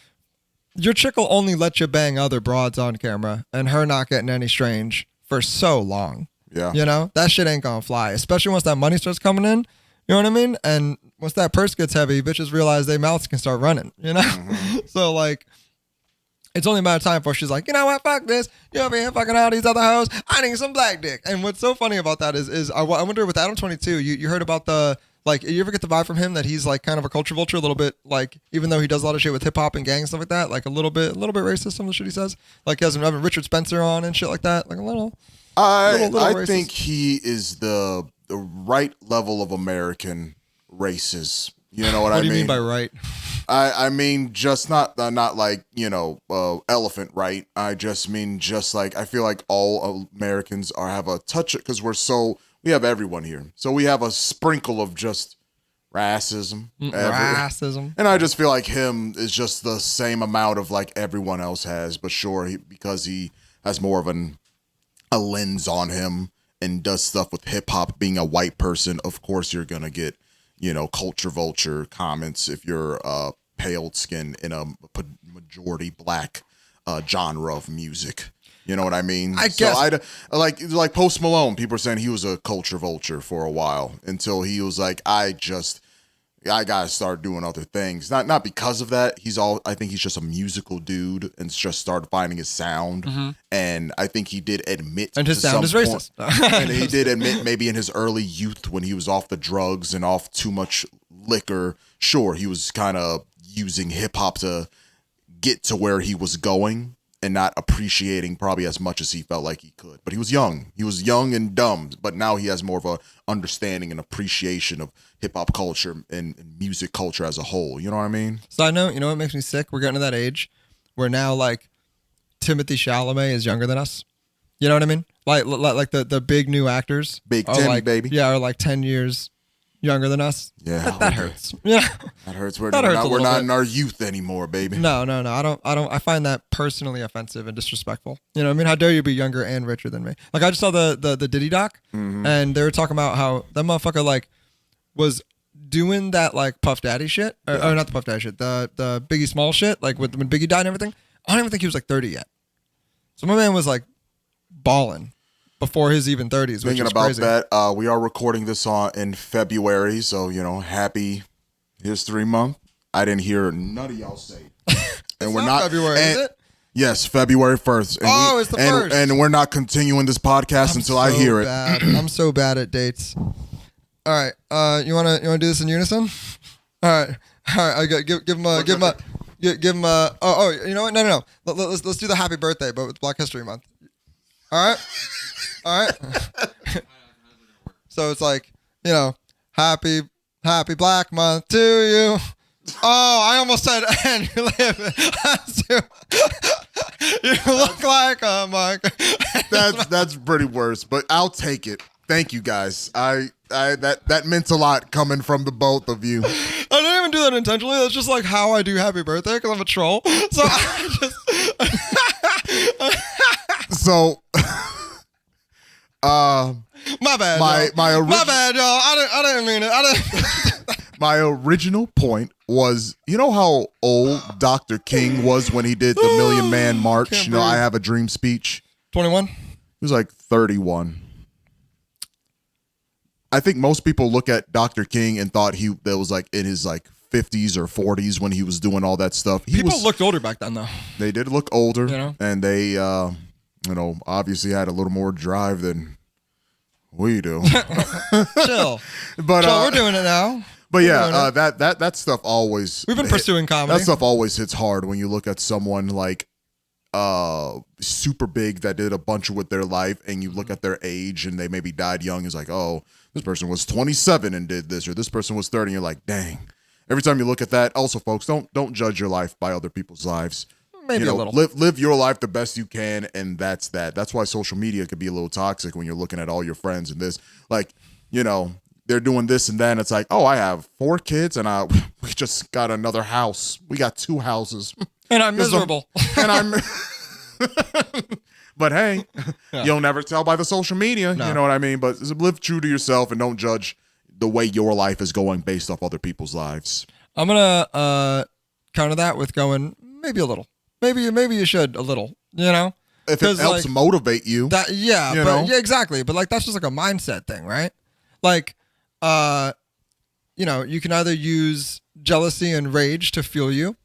your chick will only let you bang other broads on camera and her not getting any strange for so long. Yeah. That shit ain't gonna fly, especially once that money starts coming in. You know what I mean? And once that purse gets heavy, bitches realize their mouths can start running, Mm-hmm. So, like, it's only a matter of time before she's like, you know what, fuck this. You over here fucking all these other hoes. I need some black dick. And what's so funny about that is I wonder with Adam 22, you heard about the Like, you ever get the vibe from him that he's like kind of a culture vulture, a little bit, like, even though he does a lot of shit with hip hop and gang and stuff like that, like a little bit racist, some of the shit he says. Like, he has having Richard Spencer on and shit like that, like a little. I racist. think he is the right level of American racist. You know what I mean? What do you mean by right? I mean just not like, elephant right. I just mean just like I feel like all Americans have a touch because we have everyone here. So we have a sprinkle of just racism. Racism. And I just feel like him is just the same amount of like everyone else has, but sure, because he has more of a lens on him and does stuff with hip hop being a white person, of course you're going to get, culture vulture comments if you're pale skin in a majority black genre of music. You know what I mean? I guess. So like Post Malone, people are saying he was a culture vulture for a while until he was like, I gotta start doing other things. Not because of that. I think he's just a musical dude and just started finding his sound. Mm-hmm. And I think he did admit, And his sound is racist. and he did admit maybe in his early youth when he was off the drugs and off too much liquor. Sure, he was kind of using hip hop to get to where he was going and not appreciating probably as much as he felt like he could. But he was young. He was young and dumb. But now he has more of a understanding and appreciation of hip hop culture and music culture as a whole. You know what I mean? Side note, you know what makes me sick? We're getting to that age where now like Timothée Chalamet is younger than us. You know what I mean? Like the big new actors. Big are Timmy, like, baby. Yeah, are like 10 years younger than us. Yeah. That hurts. Yeah. That hurts. We're That hurts a not little bit. in our youth anymore, baby. No. I find that personally offensive and disrespectful. You know what I mean? How dare you be younger and richer than me? Like, I just saw the Diddy doc, and they were talking about how that motherfucker like was doing that like Puff Daddy shit, or not the Puff Daddy shit, the Biggie Small shit, like when Biggie died and everything. I don't even think he was like 30 yet. So my man was like balling before his even 30s, which Thinking is about crazy. that, we are recording this in February, so happy History Month. I didn't hear none of y'all say it. And It's not February, is it? Yes, February 1st. And It's the 1st. And we're not continuing this podcast until I hear it. I'm so bad at dates. All right, you wanna do this in unison? All right. I got give him a. Oh, you know what? No. Let's do the happy birthday, but with Black History Month. All right. So it's like, happy Black Month to you. Oh, I almost said, and you live. You look like a mark. That's pretty worse, but I'll take it. Thank you guys. That meant a lot coming from the both of you. I didn't even do that intentionally. That's just like how I do happy birthday because I'm a troll. So I just. So, my bad. My bad, y'all. I didn't mean it. My original point was, you know how old Dr. King was when he did the Million Man March? Can't You know, breathe. I Have a Dream speech. 21. He was like 31. I think most people look at Dr. King and thought that was like in his like 50s or 40s when he was doing all that stuff. People looked older back then, though. They did look older, You know? and they, obviously had a little more drive than we do. Chill. But Chill, we're doing it now. But We're yeah, doing it. that stuff always. We've been pursuing comedy. That stuff always hits hard when you look at someone like super big that did a bunch with their life, and you look at their age and they maybe died young. It's like, oh, this person was 27 and did this, or this person was 30. And you're like, dang. Every time you look at that, also, folks, don't judge your life by other people's lives. Maybe a little. Live your life the best you can, and that's that. That's why social media could be a little toxic when you're looking at all your friends and this, like, they're doing this and that. And it's like, oh, I have 4 kids and we just got another house. We got 2 houses. And I'm miserable. And I'm. But hey, you'll never tell by the social media. No. You know what I mean? But live true to yourself and don't judge the way your life is going based off other people's lives. I'm gonna counter that with going maybe a little. Maybe you should a little. If it helps motivate you. Yeah, yeah, exactly. But like that's just like a mindset thing, right? Like, you can either use jealousy and rage to fuel you,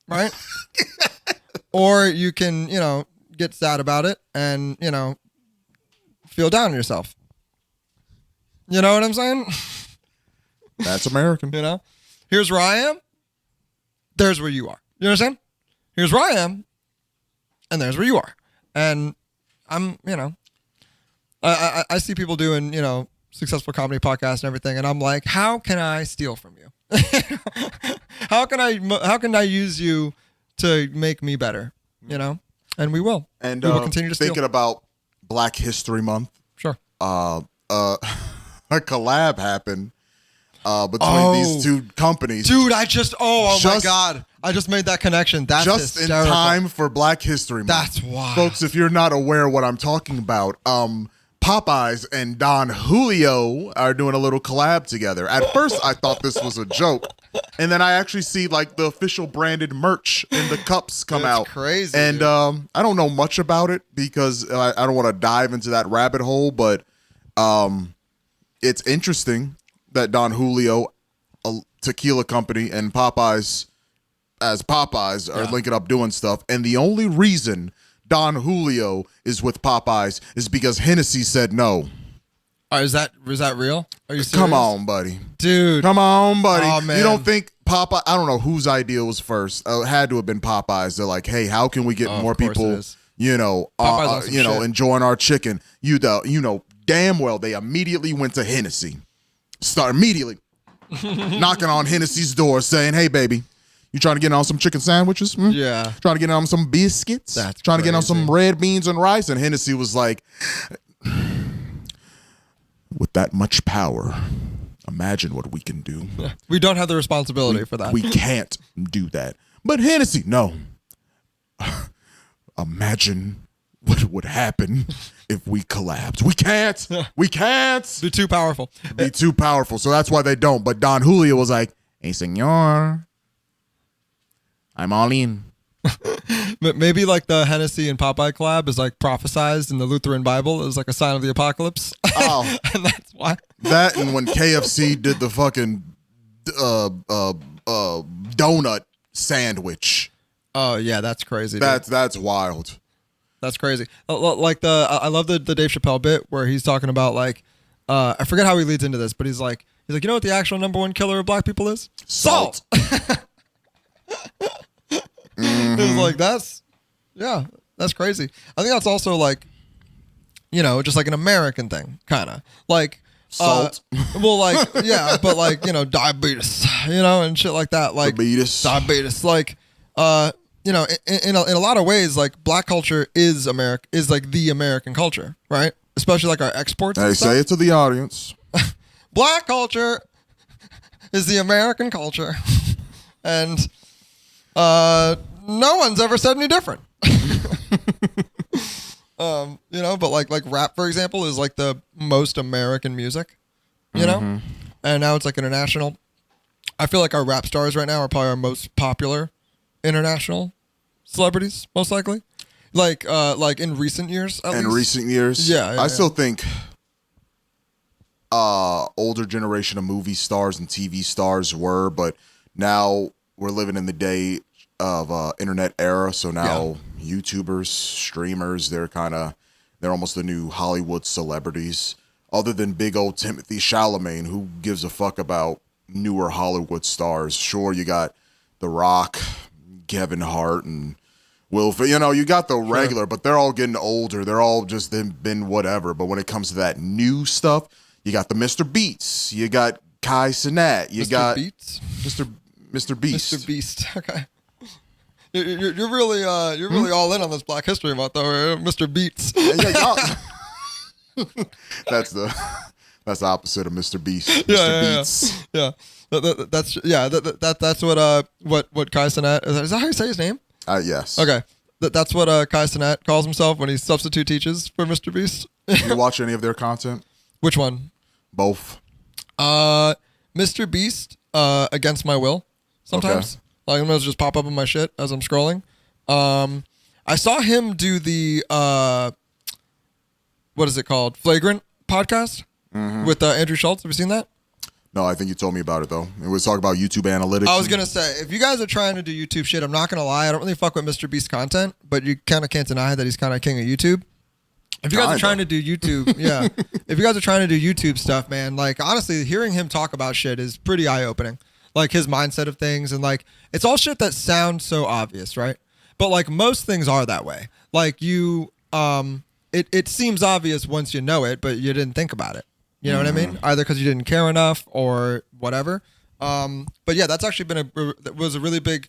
right? Or you can, get sad about it and, feel down on yourself. You know what I'm saying? That's American. You know, here's where I am. There's where you are. You understand? Here's where I am, and there's where you are. And I'm, you know, I see people doing, you know, successful comedy podcasts and everything, and I'm like, how can I steal from you? How can I use you to make me better? You know, and we will. And we will continue to steal. Thinking about Black History Month. Sure. A collab happened between these two companies. Dude, my God. I just made that connection. That's just hysterical. in time for Black History Month. That's why. Folks, if you're not aware what I'm talking about, Popeyes and Don Julio are doing a little collab together. At first, I thought this was a joke. And then I actually see like the official branded merch and the cups come out. Crazy. And I don't know much about it because I don't want to dive into that rabbit hole, but it's interesting that Don Julio, a tequila company, and Popeyes as Popeyes are linking up doing stuff. And the only reason Don Julio is with Popeyes is because Hennessy said no. Is that real? Are you serious? Come on, buddy. Dude. Come on, buddy. Oh, man. You don't think Popeye, I don't know whose idea was first. It had to have been Popeyes. They're like, hey, how can we get more people, you know, enjoying our chicken? You know, damn well they immediately went to Hennessy. Start immediately knocking on Hennessy's door saying, hey, baby, you trying to get on some chicken sandwiches? Yeah. Trying to get on some biscuits? That's trying to get on crazy. some red beans and rice? And Hennessy was like, with that much power, imagine what we can do. We don't have the responsibility for that. We can't do that. But Hennessy, no. Imagine what would happen if we collapsed. We can't. We can't. Be too powerful. Be too powerful. So that's why they don't. But Don Julio was like, hey, senor, I'm all in. Maybe like the Hennessy and Popeye collab is like prophesized in the Lutheran Bible as like a sign of the apocalypse. Oh. And that's why. That and when KFC did the fucking donut sandwich. Oh yeah, that's crazy. That's wild. That's crazy. Like I love the Dave Chappelle bit where he's talking about like I forget how he leads into this, but he's like you know what the actual number one killer of black people is? Salt. It's like that's crazy. I think that's also like, you know, just like an American thing, kind of like salt. Well, like yeah, but like you know, diabetes, you know, and shit like that. Like diabetes. Like you know, in a lot of ways, like black culture is like the American culture, right? Especially like our exports. Hey, say it to the audience. Black culture is the American culture, and no one's ever said any different. You know, but like rap, for example, is like the most American music, you know, and now it's like international. I feel like our rap stars right now are probably our most popular international celebrities, most likely. Like in recent years. Yeah. I still think older generation of movie stars and TV stars were, but now we're living in the day of internet era. So now YouTubers, streamers, they're almost the new Hollywood celebrities. Other than big old Timothy Chalamet, who gives a fuck about newer Hollywood stars? Sure, you got The Rock, Kevin Hart, and Will. You know, you got the regular, but they're all getting older. They're all just been whatever. But when it comes to that new stuff, you got the Mr. Beats. You got Kai Cenat. You got Beats? Mr. Beast. Mr. Beast. Okay. You're really all in on this Black History Month, though, Mr. Beats. That's the opposite of Mr. Beast. Beats. Yeah. That's what Kai Cenat is that how you say his name? Yes. Okay. That's what Kai Cenat calls himself when he substitute teaches for Mr. Beast. You watch any of their content? Which one? Both. Mr. Beast, against my will. Sometimes. Okay. Like I'm gonna just pop up in my shit as I'm scrolling. I saw him do the what is it called? Flagrant podcast with Andrew Schultz. Have you seen that? No, I think you told me about it though. It was talking about YouTube analytics. I was gonna say, if you guys are trying to do YouTube shit, I'm not gonna lie, I don't really fuck with Mr. Beast content, but you kind of can't deny that he's kind of king of YouTube. If you guys are trying to do YouTube, yeah. If you guys are trying to do YouTube stuff, man, like honestly, hearing him talk about shit is pretty eye-opening. Like his mindset of things, and like it's all shit that sounds so obvious, right? But like most things are that way. Like you, it seems obvious once you know it, but you didn't think about it. You know what I mean? Either because you didn't care enough or whatever. But yeah, that's actually was a really big,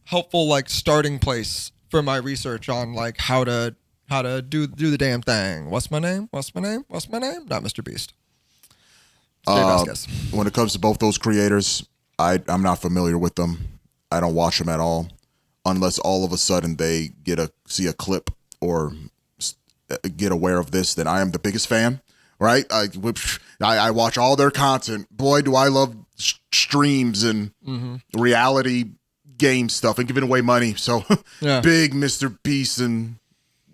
helpful like starting place for my research on like how to do the damn thing. What's my name? Not Mr. Beast. When it comes to both those creators, I'm not familiar with them. I don't watch them at all, unless all of a sudden they see a clip or get aware of this. Then I am the biggest fan. Right? I watch all their content. Boy, do I love streams and reality game stuff and giving away money. So big Mr. Beast and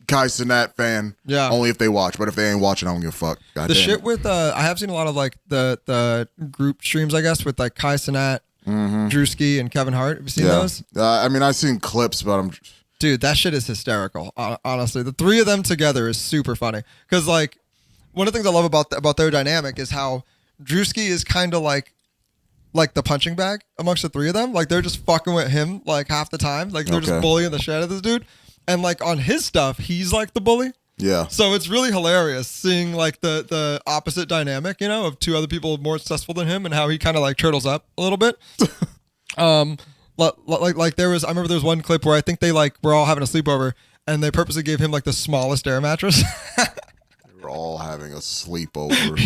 Kai Cenat fan. Yeah. Only if they watch. But if they ain't watching, I don't give a fuck. God the damn shit it. with I have seen a lot of like the group streams, I guess, with like Kai Cenat, Drewski, and Kevin Hart. Have you seen those? I mean, I've seen clips, but dude, that shit is hysterical. Honestly, the three of them together is super funny because like one of the things I love about their dynamic is how Drewski is kind of like the punching bag amongst the three of them. Like they're just fucking with him like half the time. Like they're just bullying the shit out of this dude. And like on his stuff, he's like the bully. Yeah. So it's really hilarious seeing like the opposite dynamic, you know, of two other people more successful than him and how he kind of like turtles up a little bit. Like there was, I remember there was one clip where I think they like were all having a sleepover and they purposely gave him like the smallest air mattress. We're all having a sleepover.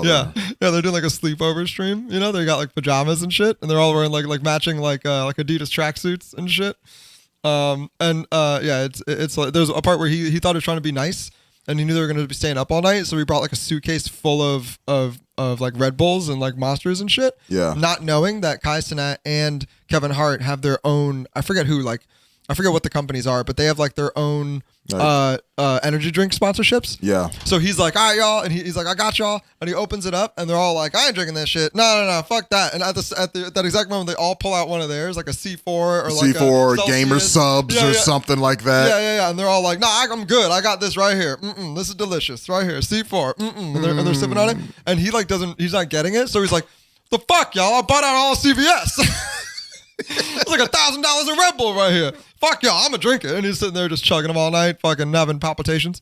Yeah. They're doing like a sleepover stream. You know, they got like pajamas and shit, and they're all wearing like matching like Adidas tracksuits and shit. It's like there's a part where he thought he was trying to be nice, and he knew they were going to be staying up all night, so he brought like a suitcase full of like Red Bulls and like Monsters and shit. Yeah. Not knowing that Kai Cenat and Kevin Hart have their own. I forget what the companies are, but they have like their own energy drink sponsorships. Yeah. So he's like, all right, y'all. And he's like, I got y'all. And he opens it up and they're all like, I ain't drinking that shit. No, fuck that. And at that exact moment, they all pull out one of theirs, like a C4 or like C4 Gamer Subs or something like that. Yeah. And they're all like, nah, I'm good. I got this right here. This is delicious. Right here. C4. And they're sipping on it. And he like he's not getting it. So he's like, the fuck, y'all? I bought out all CVS. It's like $1,000 of Red Bull right here. Fuck y'all, I'm gonna drink it. And he's sitting there just chugging them all night, fucking having palpitations.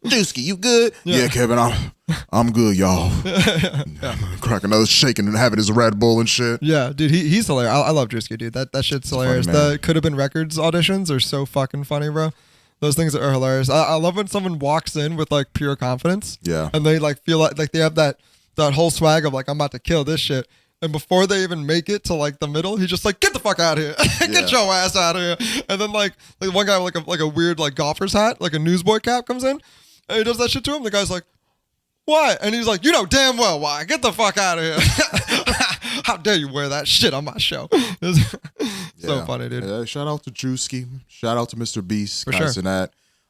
Dusky, you good? Yeah, Kevin, I'm good, y'all. Crack another shake and having his Red Bull and shit. Yeah, dude, he's hilarious. I love Drewski, dude. That shit's hilarious. The Could Have Been Records auditions are so fucking funny, bro. Those things are hilarious. I love when someone walks in with like pure confidence. Yeah. And they like feel like they have that whole swag of like, I'm about to kill this shit. And before they even make it to like the middle, he's just like, get the fuck out of here. Get your ass out of here. And then like one guy with like a weird like golfer's hat, like a newsboy cap comes in and he does that shit to him. The guy's like, why? And he's like, you know damn well why. Get the fuck out of here. How dare you wear that shit on my show? So funny, dude. Yeah, shout out to Drewski. Shout out to Mr. Beast, Kai Cenat,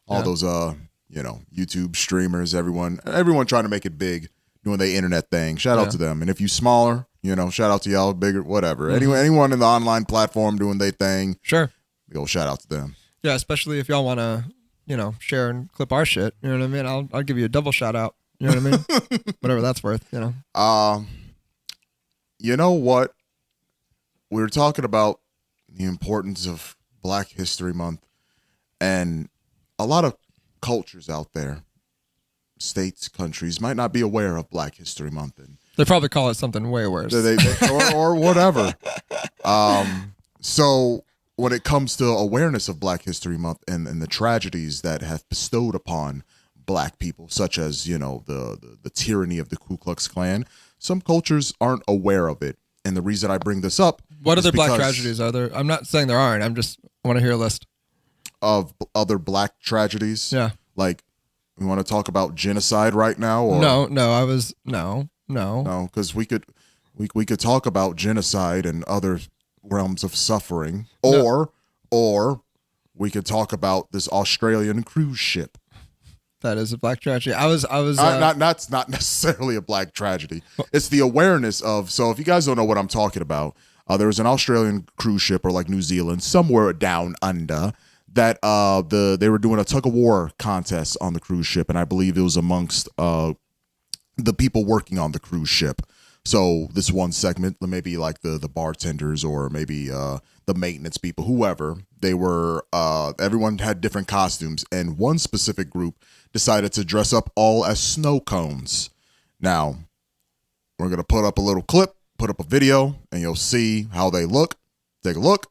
all those YouTube streamers, everyone trying to make it big, doing their internet thing. Shout out to them. And if you smaller, shout out to y'all, bigger, whatever. Anyone in the online platform doing their thing. Sure. Go shout out to them. Yeah, especially if y'all want to, share and clip our shit. You know what I mean? I'll give you a double shout out. You know what I mean? Whatever that's worth, You know what? We were talking about the importance of Black History Month, and a lot of cultures out there, states, countries, might not be aware of Black History Month. And they probably call it something way worse. Or whatever. So when it comes to awareness of Black History Month and the tragedies that have bestowed upon Black people, such as, the tyranny of the Ku Klux Klan, some cultures aren't aware of it. And the reason I bring this up, what other Black tragedies are there? I'm not saying there aren't. I want to hear a list of other Black tragedies. Yeah. Like, we want to talk about genocide right now? Or no, because we could talk about genocide and other realms of suffering, or we could talk about this Australian cruise ship. That is a Black tragedy. I was not necessarily a Black tragedy. It's the awareness of. So if you guys don't know what I'm talking about, there was an Australian cruise ship, or like New Zealand, somewhere down under, that they were doing a tug of war contest on the cruise ship, and I believe it was amongst the people working on the cruise ship. So this one segment, maybe like the bartenders or maybe the maintenance people, whoever, they were, everyone had different costumes, and one specific group decided to dress up all as snow cones. Now, we're going to put up a little clip, put up a video, and you'll see how they look. Take a look.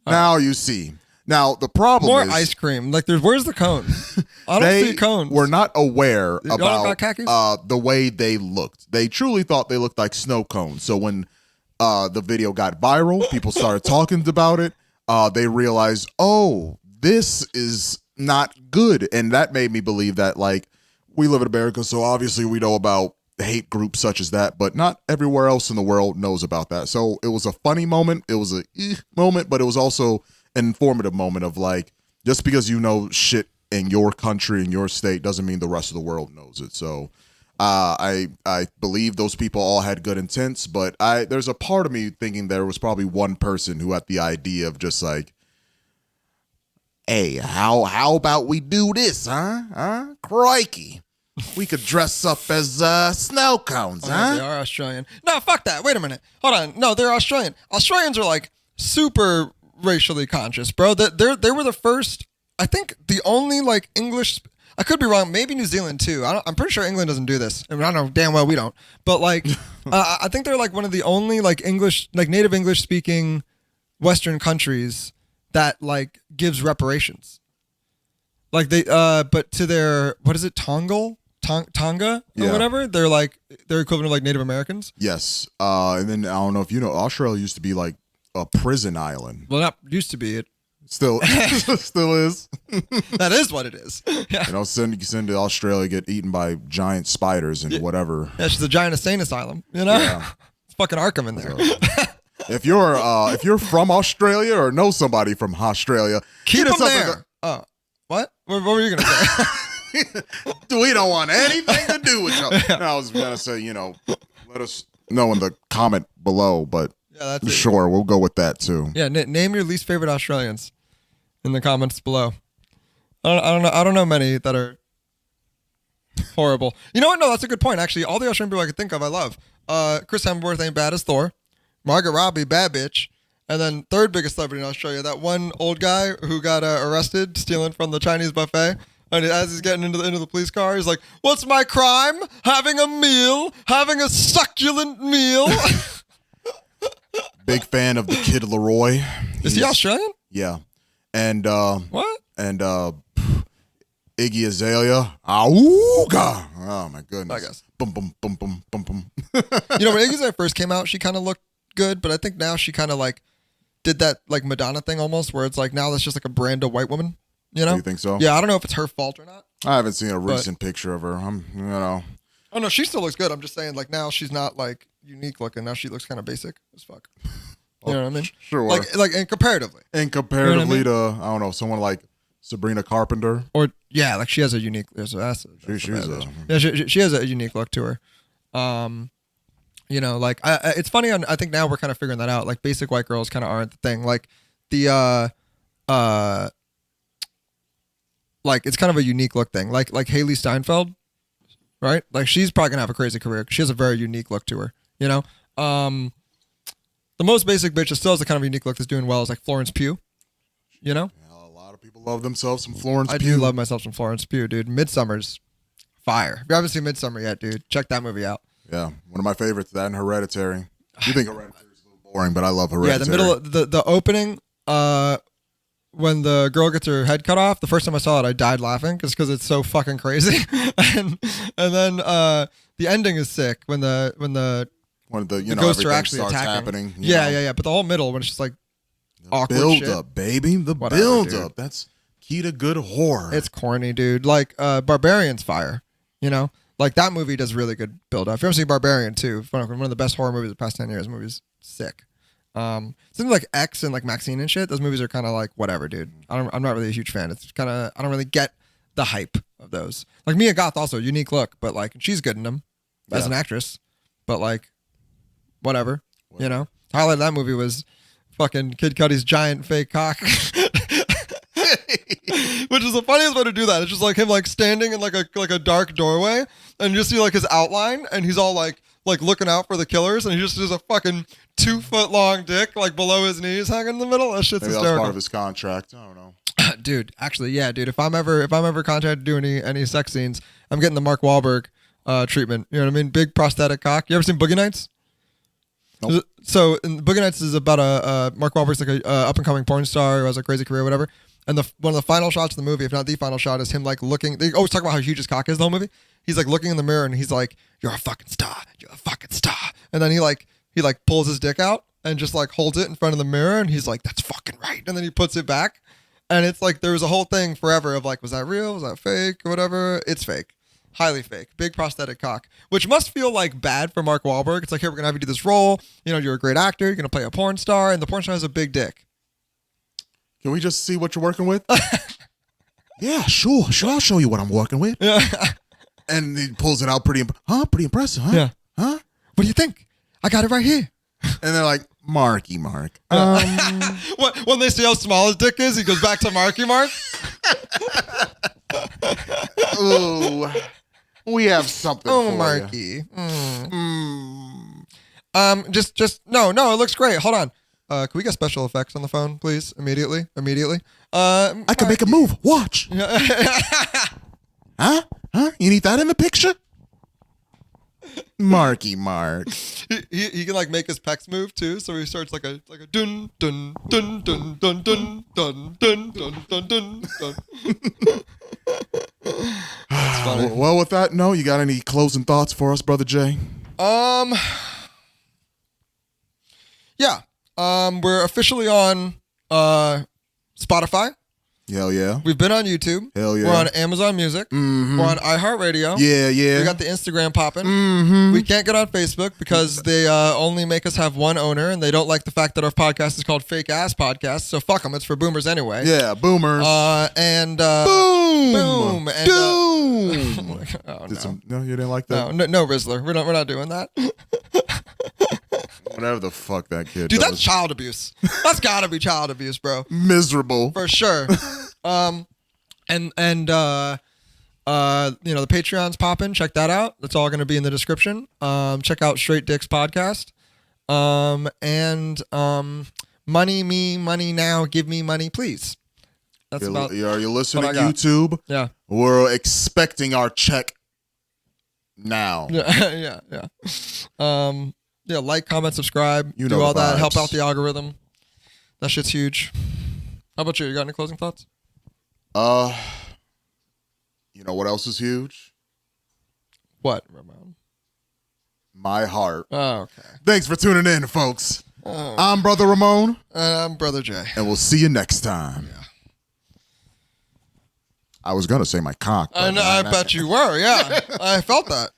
Now you see. Now, the problem More is... ice cream. Like, where's the cone? I don't see cones. Were not aware Y'all about got khakis? The way they looked. They truly thought they looked like snow cones. So when the video got viral, people started talking about it. They realized, oh, this is not good. And that made me believe that, like, we live in America, so obviously we know about hate groups such as that, but not everywhere else in the world knows about that. So it was a funny moment. It was a moment, but it was also an informative moment of, like, just because you know shit in your country, in your state, doesn't mean the rest of the world knows it. So I believe those people all had good intents, but there's a part of me thinking there was probably one person who had the idea of just like, hey, how about we do this, huh? Crikey. We could dress up as snow cones, huh? They are Australian. No, fuck that. Wait a minute. Hold on. No, they're Australian. Australians are like super racially conscious, bro. They were the first, I think the only like English, I could be wrong, maybe New Zealand too. I'm pretty sure England doesn't do this. I mean, I know damn well we don't. But like, I think they're like one of the only like English, like native English speaking Western countries that like gives reparations. Like they, but to their, what is it, Tonga or whatever, they're equivalent of like Native Americans. Yes. And then I don't know if you know, Australia used to be like a prison island. Well, not used to be. It still is. That is what it is. Yeah. You know, send to Australia, get eaten by giant spiders and whatever. Yeah, she's a giant insane asylum. You know, yeah. It's fucking Arkham in there. So, if you're from Australia or know somebody from Australia, keep them there. What were you gonna say? We don't want anything to do with you. No, I was gonna say, let us know in the comment below, but yeah, that's sure we'll go with that too. Yeah, name your least favorite Australians in the comments below. I don't know many that are horrible. You know what? No, that's a good point. Actually, all the Australian people I could think of, I love. Chris Hemsworth ain't bad as Thor. Margot Robbie, bad bitch. And then third biggest celebrity in Australia, that one old guy who got arrested stealing from the Chinese buffet. And as he's getting into the police car, he's like, "What's my crime? Having a meal, having a succulent meal." Big fan of the Kid Leroy. Is he Australian? Yeah. And what? And Iggy Azalea. Auga. Oh my goodness. I guess. Boom boom boom boom boom boom. When Iggy Azalea first came out, she kind of looked good, but I think now she kind of like did that like Madonna thing almost, where it's like now that's just like a brand of white woman. You know? Do you think so? Yeah, I don't know if it's her fault or not. I haven't seen a recent picture of her. Oh no, she still looks good. I'm just saying, like now she's not like unique looking. Now she looks kind of basic as fuck. You know what I mean? Sure. Like and comparatively. And comparatively you know to I don't know someone like Sabrina Carpenter. Or yeah, like she has a unique. She has a unique look to her. Like it's funny. I think now we're kind of figuring that out. Like basic white girls kind of aren't the thing. Like the like it's kind of a unique look thing. Like Haley Steinfeld, right? Like she's probably gonna have a crazy career. She has a very unique look to her. You know, the most basic bitch that still has a kind of unique look that's doing well is like Florence Pugh. You know, yeah, a lot of people love themselves some Florence. I do love myself some Florence Pugh, dude. Midsummer's fire. If you haven't seen Midsummer yet, dude, check that movie out. Yeah, one of my favorites. That and Hereditary. You think Hereditary is a little boring, but I love Hereditary. Yeah, the middle, the opening. When the girl gets her head cut off, the first time I saw it, I died laughing because it's so fucking crazy. and then the ending is sick when the ghosts are actually attacking. Happening, yeah. But the whole middle when it's just like awkward build shit. up, baby. The build up. That's key to good horror. It's corny, dude. Like Barbarian's fire. You know, like that movie does really good build up. If you ever seen Barbarian too, one of the best horror movies of the past 10 years. The movie's sick. Something like X and like Maxine and shit. Those movies are kind of like whatever, dude. I'm not really a huge fan. It's kind of I don't really get the hype of those. Like Mia Goth also unique look, but like she's good in them as an actress. But like whatever, you know. Highlight of that movie was fucking Kid Cudi's giant fake cock. Which is the funniest way to do that. It's just like him like standing in like a dark doorway and you just see like his outline and he's all like looking out for the killers and he just has a fucking 2 foot long dick like below his knees hanging in the middle. That shit's Maybe hysterical. that was part of his contract. I don't know. Dude, actually, yeah, dude. If I'm ever contracted to do any sex scenes, I'm getting the Mark Wahlberg treatment. You know what I mean? Big prosthetic cock. You ever seen Boogie Nights? Nope. So Boogie Nights is about a Mark Wahlberg's like a up and coming porn star who has a crazy career, whatever. And one of the final shots of the movie, if not the final shot, is him like looking. They always talk about how huge his cock is the whole movie. He's like looking in the mirror and he's like, "You're a fucking star. You're a fucking star." And then he pulls his dick out and just like holds it in front of the mirror and he's like, "That's fucking right." And then he puts it back. And it's like there was a whole thing forever of like, was that real? Was that fake? Or whatever. It's fake. Highly fake. Big prosthetic cock. Which must feel like bad for Mark Wahlberg. It's like, here, we're going to have you do this role. You know, you're a great actor. You're going to play a porn star. And the porn star has a big dick. Can we just see what you're working with? Yeah, sure. I'll show you what I'm working with. Yeah. And he pulls it out pretty impressive, huh? Yeah. Huh? What do you think? I got it right here. And they're like, Mark. When they see how small his dick is, he goes back to Marky Mark. Ooh. We have something for Marky. No, it looks great. Hold on. Can we get special effects on the phone, please? Immediately. I can make a move. Watch. Huh? You need that in the picture? Marky Mark. He can like make his pecs move too, so he starts like a dun dun dun dun dun dun dun dun dun dun dun dun. That's funny. Well, with that note, you got any closing thoughts for us, Brother Jay? Yeah. We're officially on Spotify. Hell yeah. We've been on YouTube. Hell yeah. We're on Amazon Music. Mm-hmm. We're on iHeartRadio. Yeah. We got the Instagram popping. Mm-hmm. We can't get on Facebook because they only make us have one owner, and they don't like the fact that our podcast is called Fake Ass Podcast. So fuck them. It's for boomers anyway. Yeah, boomers. Boom. Boom. And, Doom. Oh, No, you didn't like that? No, Rizzler. We're not doing that. Whatever the fuck that kid Dude, does. that's child abuse. That's gotta be child abuse, bro. Miserable. For sure. The Patreon's popping. Check that out. That's all going to be in the description. Check out Straight Dicks Podcast. Money me, money now. Give me money, please. That's Are about. you listening what to I got. YouTube? Yeah. We're expecting our check now. Yeah. Yeah. Like, comment, subscribe. You do know all the that. vibes. Help out the algorithm. That shit's huge. How about you? You got any closing thoughts? You know what else is huge? What, Ramon? My heart. Oh, okay. Thanks for tuning in, folks. I'm Brother Ramon. And I'm Brother Jay. And we'll see you next time. Yeah. I was going to say my cock. I bet you were, yeah. I felt that.